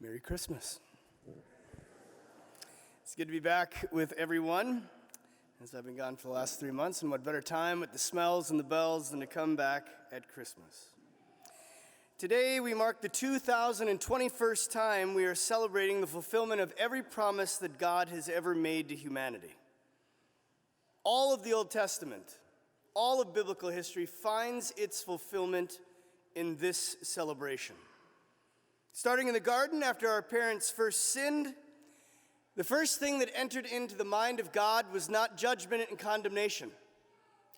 Merry Christmas. It's good to be back with everyone, as I've been gone for the last 3 months, and what better time with the smells and the bells than to come back at Christmas. Today we mark the 2021st time we are celebrating the fulfillment of every promise that God has ever made to humanity. All of the Old Testament, all of biblical history finds its fulfillment in this celebration. Starting in the garden after our parents first sinned, the first thing that entered into the mind of God was not judgment and condemnation,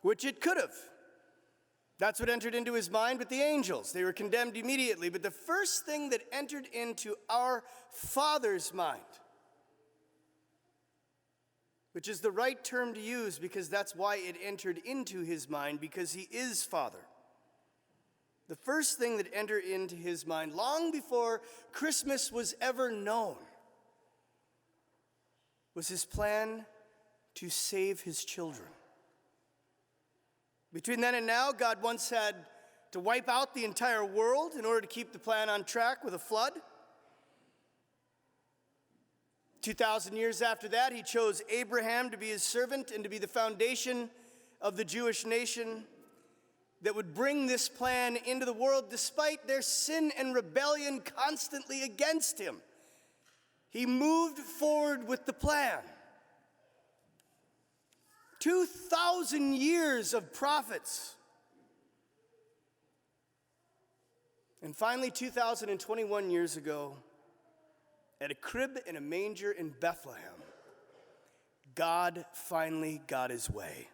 which it could have. That's what entered into his mind with the angels. They were condemned immediately. But the first thing that entered into our Father's mind, which is the right term to use because that's why it entered into his mind, because he is Father. The first thing that entered into his mind long before Christmas was ever known was his plan to save his children. Between then and now, God once had to wipe out the entire world in order to keep the plan on track with a flood. 2,000 years after that, he chose Abraham to be his servant and to be the foundation of the Jewish nation that would bring this plan into the world despite their sin and rebellion constantly against him. He moved forward with the plan. 2,000 years of prophets. And finally, 2021 years ago, at a crib in a manger in Bethlehem, God finally got his way.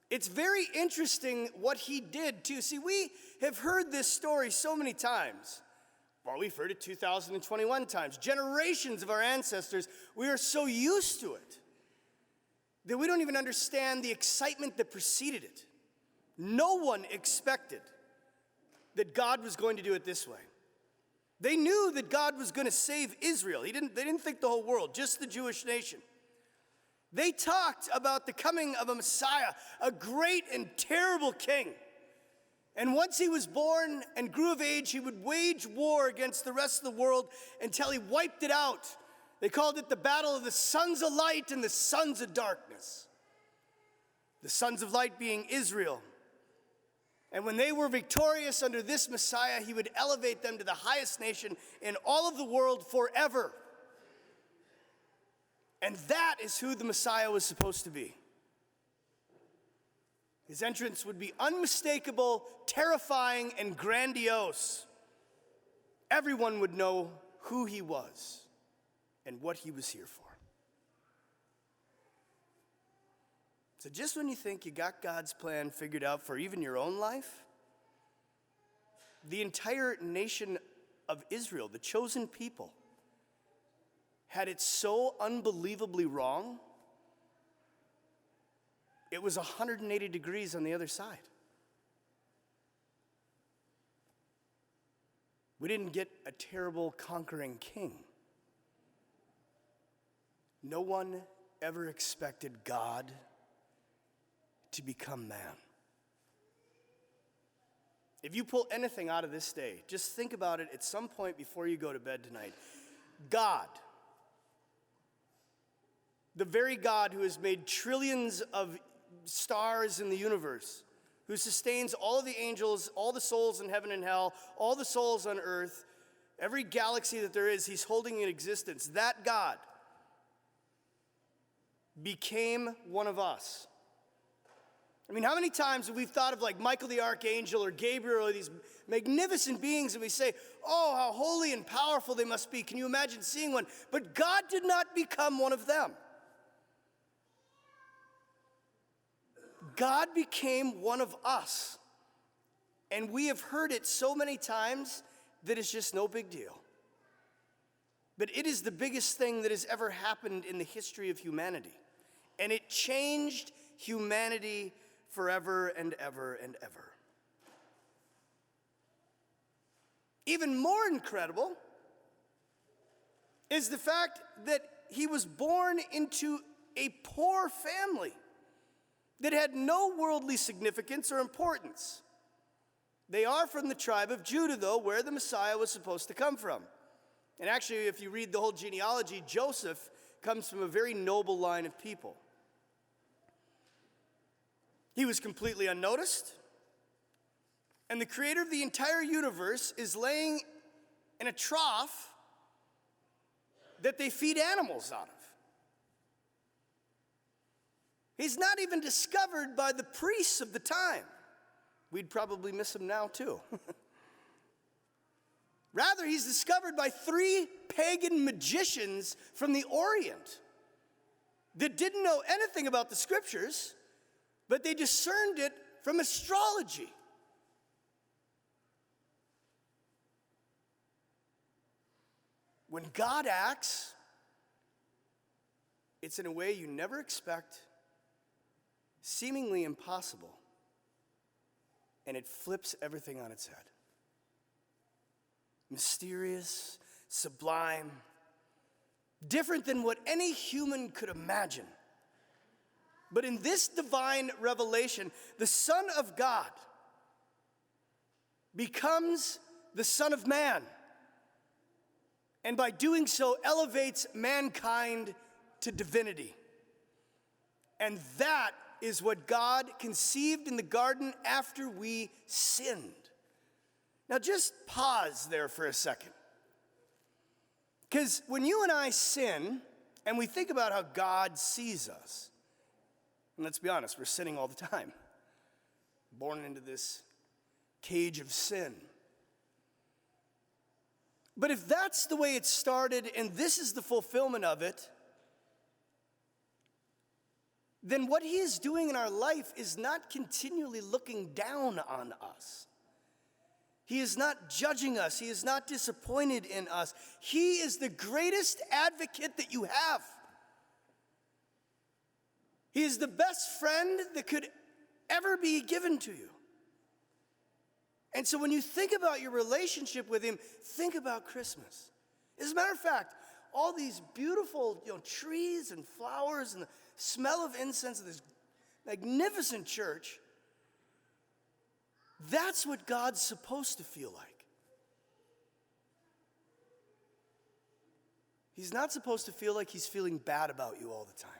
It's very interesting what he did, too. See, we have heard this story so many times. Well, we've heard it 2021 times. Generations of our ancestors, we are so used to it that we don't even understand the excitement that preceded it. No one expected that God was going to do it this way. They knew that God was going to save Israel. They didn't think the whole world, just the Jewish nation. They talked about the coming of a Messiah, a great and terrible king. And once he was born and grew of age, he would wage war against the rest of the world until he wiped it out. They called it the battle of the sons of light and the sons of darkness. The sons of light being Israel. And when they were victorious under this Messiah, he would elevate them to the highest nation in all of the world forever. And that is who the Messiah was supposed to be. His entrance would be unmistakable, terrifying, and grandiose. Everyone would know who he was and what he was here for. So just when you think you got God's plan figured out for even your own life, the entire nation of Israel, the chosen people, had it so unbelievably wrong, it was 180 degrees on the other side. We didn't get a terrible conquering king. No one ever expected God to become man. If you pull anything out of this day, just think about it at some point before you go to bed tonight. God, the very God who has made trillions of stars in the universe, who sustains all of the angels, all the souls in heaven and hell, all the souls on earth, every galaxy that there is, he's holding in existence. That God became one of us. I mean, how many times have we thought of like Michael the Archangel or Gabriel or these magnificent beings and we say, oh, how holy and powerful they must be. Can you imagine seeing one? But God did not become one of them. God became one of us. And we have heard it so many times that it's just no big deal. But it is the biggest thing that has ever happened in the history of humanity. And it changed humanity forever and ever and ever. Even more incredible is the fact that he was born into a poor family that had no worldly significance or importance. They are from the tribe of Judah, though, where the Messiah was supposed to come from. And actually, if you read the whole genealogy, Joseph comes from a very noble line of people. He was completely unnoticed, and the creator of the entire universe is laying in a trough that they feed animals out of. He's not even discovered by the priests of the time. We'd probably miss him now, too. Rather, he's discovered by 3 pagan magicians from the Orient that didn't know anything about the scriptures, but they discerned it from astrology. When God acts, it's in a way you never expect, seemingly impossible, and it flips everything on its head. Mysterious, sublime, different than what any human could imagine. But in this divine revelation, the Son of God becomes the Son of Man, and by doing so elevates mankind to divinity. And that is what God conceived in the garden after we sinned. Now just pause there for a second. Because when you and I sin, and we think about how God sees us, and let's be honest, we're sinning all the time. Born into this cage of sin. But if that's the way it started, and this is the fulfillment of it, then what he is doing in our life is not continually looking down on us. He is not judging us. He is not disappointed in us. He is the greatest advocate that you have. He is the best friend that could ever be given to you. And so when you think about your relationship with him, think about Christmas. As a matter of fact, all these beautiful trees and flowers and the smell of incense of this magnificent church, that's what God's supposed to feel like. He's not supposed to feel like he's feeling bad about you all the time.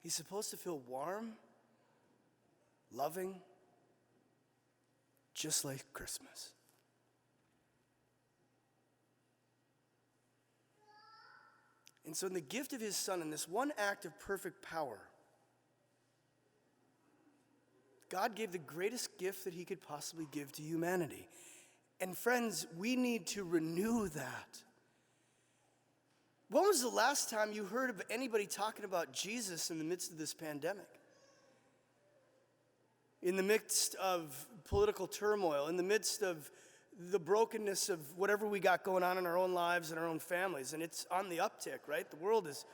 He's supposed to feel warm, loving, just like Christmas. And so in the gift of his Son, in this one act of perfect power, God gave the greatest gift that he could possibly give to humanity. And friends, we need to renew that. When was the last time you heard of anybody talking about Jesus in the midst of this pandemic? In the midst of political turmoil, in the midst of the brokenness of whatever we got going on in our own lives and our own families, and it's on the uptick, right? The world is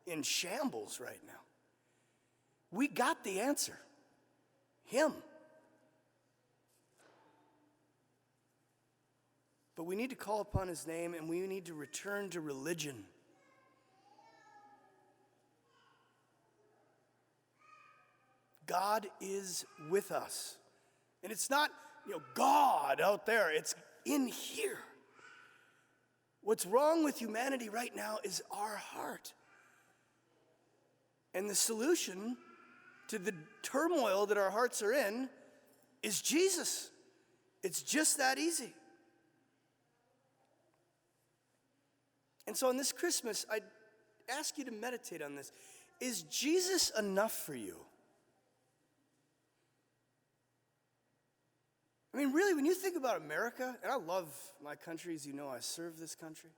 in shambles right now. We got the answer. Him. But we need to call upon his name, and we need to return to religion. God is with us. And it's not, God out there. It's in here. What's wrong with humanity right now is our heart. And the solution to the turmoil that our hearts are in is Jesus. It's just that easy. And so on this Christmas, I ask you to meditate on this. Is Jesus enough for you? I mean, really, when you think about America, and I love my country, as you know, I serve this country.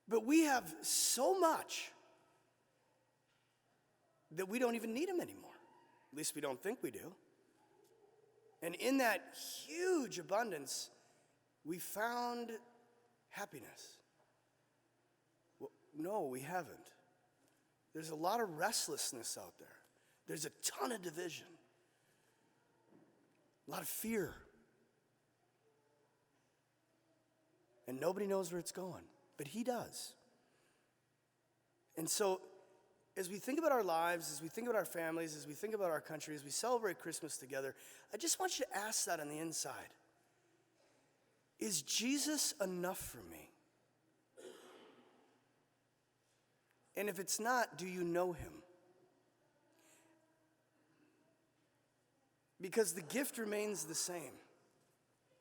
But we have so much that we don't even need him anymore. At least we don't think we do. And in that huge abundance, we found happiness. Well, no, we haven't. There's a lot of restlessness out there. There's a ton of division. A lot of fear. And nobody knows where it's going, but he does. And so as we think about our lives, as we think about our families, as we think about our country, as we celebrate Christmas together, I just want you to ask that on the inside. Is Jesus enough for me? And if it's not, do you know him? Because the gift remains the same.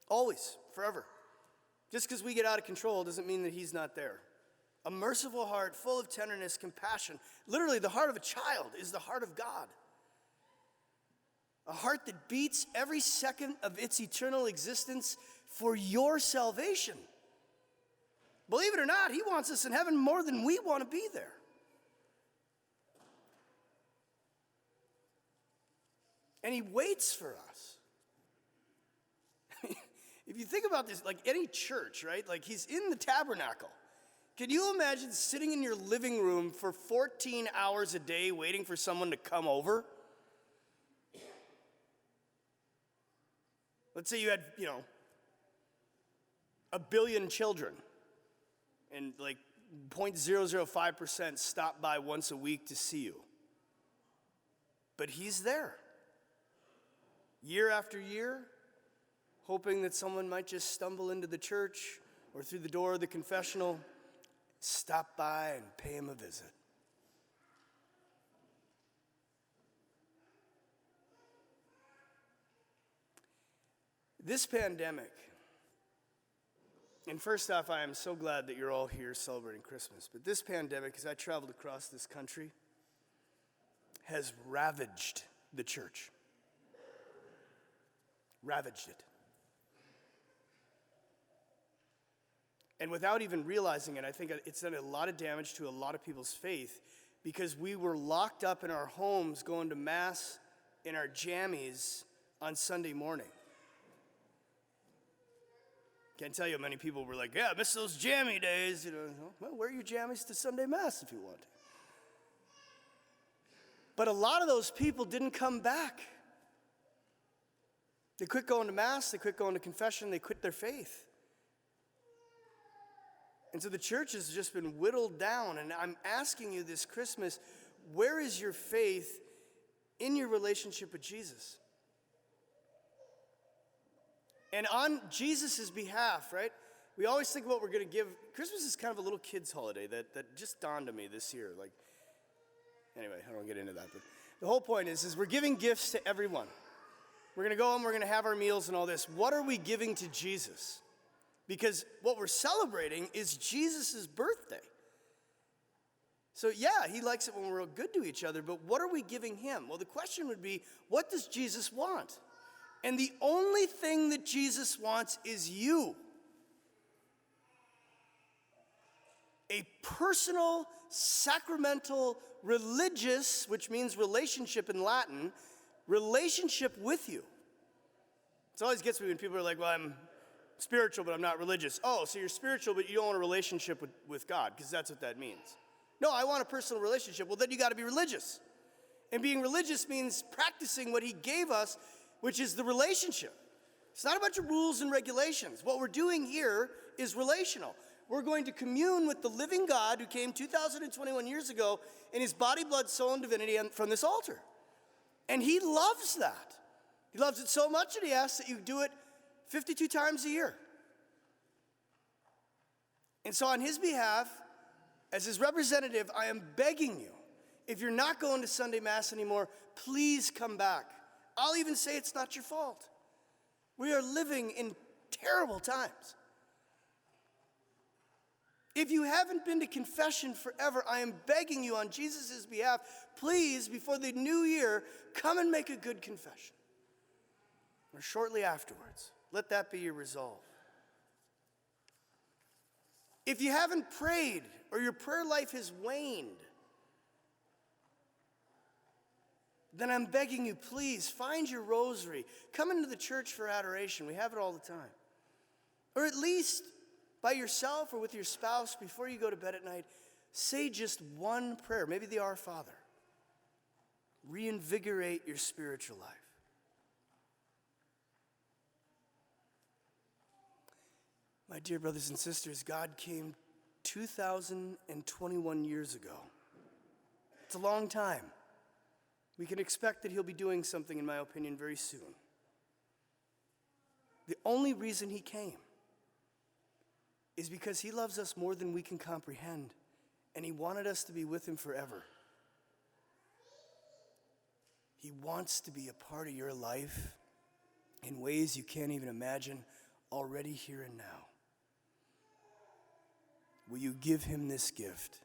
Always, forever. Just because we get out of control doesn't mean that he's not there. A merciful heart, full of tenderness, compassion. Literally, the heart of a child is the heart of God. A heart that beats every second of its eternal existence for your salvation. Believe it or not, he wants us in heaven more than we want to be there. And he waits for us. If you think about this, like any church, right? Like he's in the tabernacle. Can you imagine sitting in your living room for 14 hours a day waiting for someone to come over? Let's say you had, 1 billion children and like 0.005% stop by once a week to see you. But he's there. Year after year, hoping that someone might just stumble into the church or through the door of the confessional, stop by and pay him a visit. This pandemic, and first off, I am so glad that you're all here celebrating Christmas, but this pandemic, as I traveled across this country, has ravaged the church. Ravaged it. And without even realizing it, I think it's done a lot of damage to a lot of people's faith because we were locked up in our homes going to Mass in our jammies on Sunday morning. Can't tell you how many people were like, yeah, I miss those jammy days. Well, wear your jammies to Sunday Mass if you want. But a lot of those people didn't come back. They quit going to Mass, they quit going to confession, they quit their faith. And so the church has just been whittled down, and I'm asking you this Christmas, where is your faith in your relationship with Jesus? And on Jesus' behalf, right, we always think what we're going to give. Christmas is kind of a little kid's holiday that just dawned on me this year. Like, anyway, I don't want to get into that, but the whole point is we're giving gifts to everyone. We're going to go home, we're going to have our meals and all this. What are we giving to Jesus? Because what we're celebrating is Jesus' birthday. So yeah, he likes it when we're good to each other, but what are we giving him? Well, the question would be, what does Jesus want? And the only thing that Jesus wants is you. A personal, sacramental, religious, which means relationship in Latin, relationship with you. It always gets me when people are like, well, I'm spiritual, but I'm not religious. Oh, so you're spiritual, but you don't want a relationship with God, because that's what that means. No, I want a personal relationship. Well, then you got to be religious. And being religious means practicing what he gave us, which is the relationship. It's not a bunch of rules and regulations. What we're doing here is relational. We're going to commune with the living God who came 2,021 years ago in his body, blood, soul, and divinity from this altar. And he loves that. He loves it so much that he asks that you do it 52 times a year. And so on his behalf, as his representative, I am begging you, if you're not going to Sunday Mass anymore, please come back. I'll even say it's not your fault. We are living in terrible times. If you haven't been to confession forever, I am begging you on Jesus' behalf, please, before the new year, come and make a good confession. Or shortly afterwards. Let that be your resolve. If you haven't prayed or your prayer life has waned, then I'm begging you, please, find your rosary. Come into the church for adoration. We have it all the time. Or at least by yourself or with your spouse, before you go to bed at night, say just one prayer, maybe the Our Father. Reinvigorate your spiritual life. My dear brothers and sisters, God came 2,021 years ago It's a long time. We can expect that he'll be doing something, in my opinion, very soon. The only reason he came is because he loves us more than we can comprehend, and he wanted us to be with him forever. He wants to be a part of your life in ways you can't even imagine, already here and now. Will you give him this gift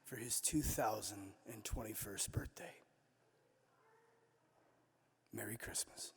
for his 2021st birthday? Merry Christmas.